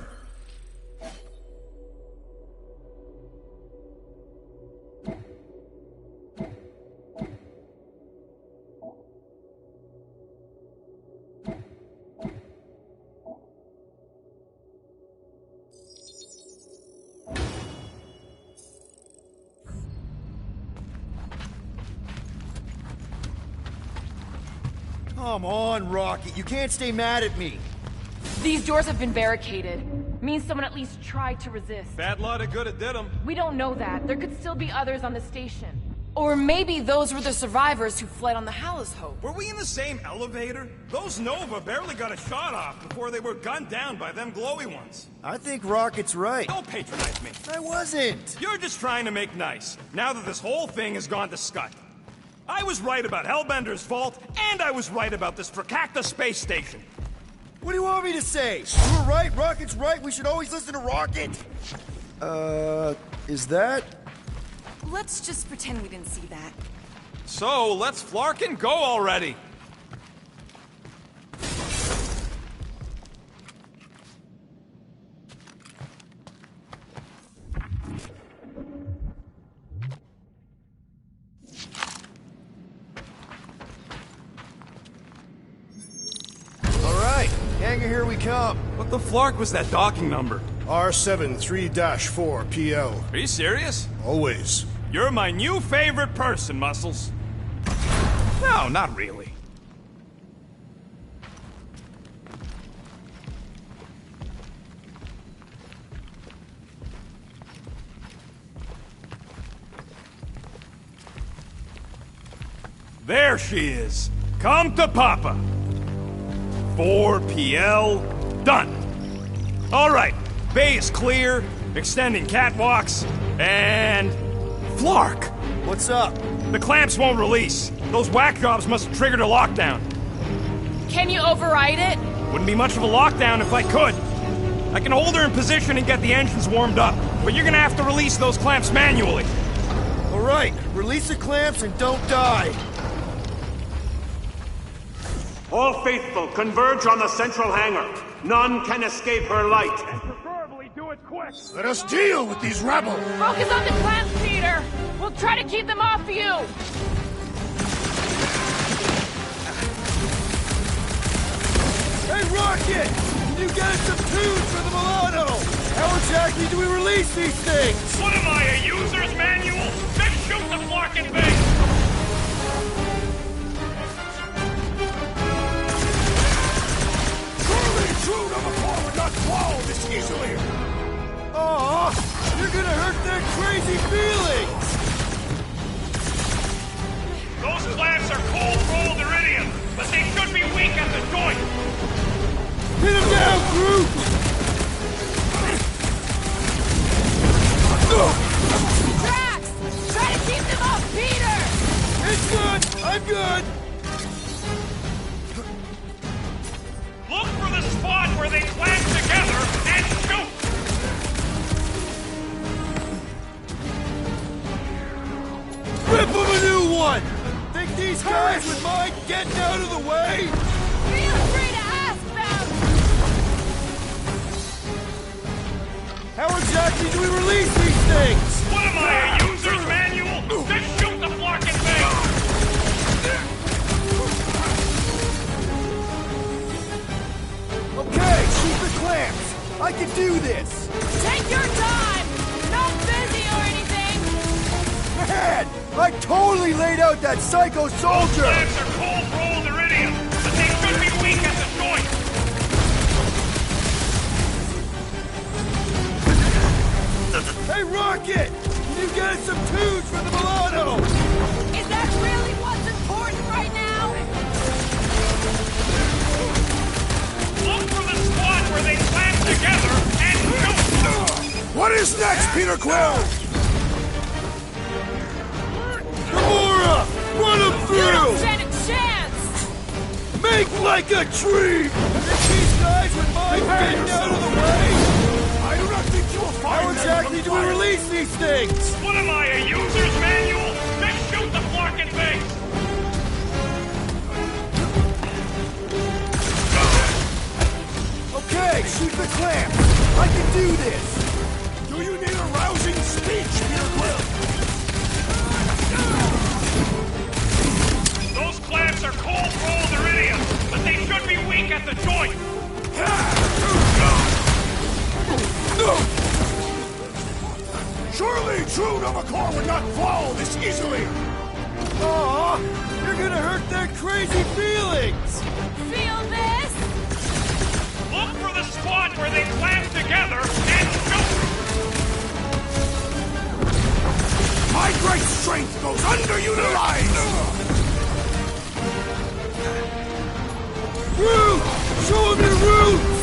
Come on, Rocket, you can't stay mad at me. These doors have been barricaded. Means someone at least tried to resist. Bad lot of good it did them. We don't know that. There could still be others on the station. Or maybe those were the survivors who fled on the Hallis Hope. Were we in the same elevator? Those Nova barely got a shot off before they were gunned down by them glowy ones. I think Rocket's right. Don't patronize me. I wasn't. You're just trying to make nice, now that this whole thing has gone to scut. I was right about Hellbender's fault, and I was right about this Fracacta space station. What do you want me to say? You were right, Rocket's right, we should always listen to Rocket. Is that? Let's just pretend we didn't see that. So, let's Flarkin go already. Hangar, here we come. What the flark was that docking number? R73-4PL. Are you serious? Always. You're my new favorite person, Muscles. No, not really. There she is. Come to Papa. 4PL, done. All right, bay is clear, extending catwalks, and... Flark! What's up? The clamps won't release. Those whack jobs must have triggered a lockdown. Can you override it? Wouldn't be much of a lockdown if I could. I can hold her in position and get the engines warmed up, but you're gonna have to release those clamps manually. All right, release the clamps and don't die. All faithful, converge on the central hangar. None can escape her light. And preferably do it quick. Let us deal with these rebels. Focus on the clamps, Peter. We'll try to keep them off you. Hey, Rocket! Can you get us some tunes for the Milano? How exactly do we release these things? What am I, a user's manual? Just shoot the Flarkin base! True number 4 would not swallow this easily! Aw, you're gonna hurt their crazy feelings! Those clamps are cold-rolled iridium, but they should be weak at the joint! Hit him down, Groot! Drax! Try to keep them off Peter! It's good! I'm good! Look for the spot where they clamp together and shoot! Rip them a new one! Think these guys would mind getting out of the way? Feel free to ask them! How exactly do we release these things? What am I, a user's manual? Just shoot the Flarkin base! Okay, shoot the clamps! I can do this! Take your time! Not busy or anything! Man! I totally laid out that psycho soldier! Clamps are cold-rolled iridium, but they should be weak at the joint! Hey, Rocket! Can you get us some tunes for the Milano? Is that really what's important right now? Look for the spot where they clamp together and shoot! What is next, Peter Quill? Gamora! Run him through! You don't stand a chance! Make like a tree! If these guys would mind getting out of the way! I do not think you will find How exactly do we release these things? What am I, a user's manual? Just shoot the Flarkin base! Okay, Hey, shoot the clamp! I can do this! Do you need a rousing speech, Peter Quill? Those clamps are cold-rolled iridium, but they should be weak at the joint. Surely true Nova Corps would not fall this easily! Aw, you're gonna hurt their crazy feelings! Feel this? Look for the spot where they clamp together and shoot! My great strength goes underutilized! Root! Show him your roots!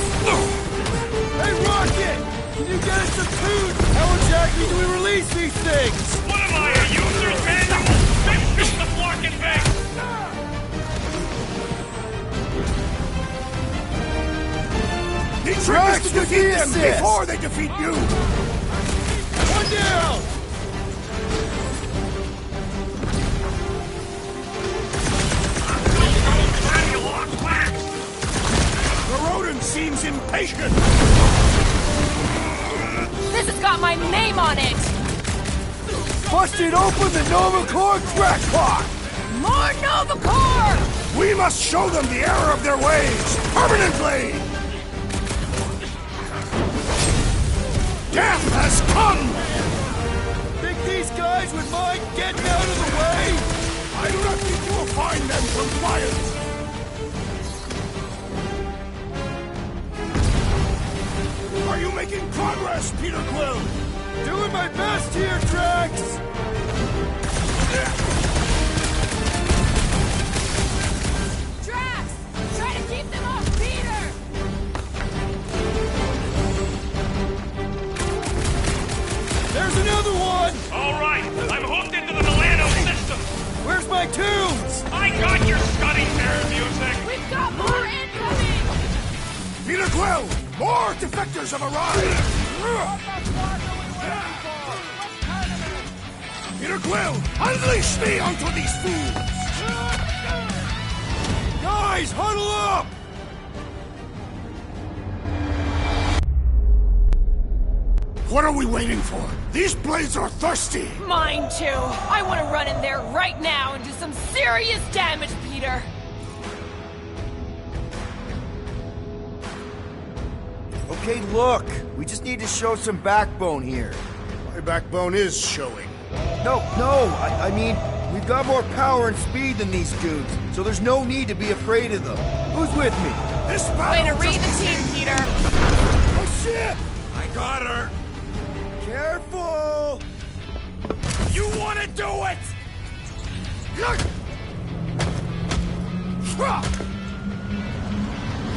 Hey, Rocket! Can you get us some food? How exactly do we release these things? What am I, a user's manual? Then shoot the Flarkin base! The trick is to defeat them before they defeat you! One down! The rodent seems impatient! This has got my name on it! Busted open the Nova Corps crackpot! More Nova Corps! We must show them the error of their ways, permanently! Death has come! Think these guys would mind getting out of the way? I do not think you will find them compliant! Are you making progress, Peter Quill? Doing my best here, Drax! Drax! Try to keep them off Peter! There's another one! All right, I'm hooked into the Milano system. Where's my tunes? I got your stunning terror music. We've got more incoming! Peter Quill! More defectors have arrived! Peter Quill, unleash me onto these fools! Guys, huddle up! What are we waiting for? These blades are thirsty! Mine too! I want to run in there right now and do some serious damage, Peter! Okay, look. We just need to show some backbone here. My backbone is showing. No, I mean, we've got more power and speed than these dudes, so there's no need to be afraid of them. Who's with me? This Way battle to read the team, Peter! Oh shit! I got her! Careful! You wanna do it?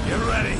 Get ready!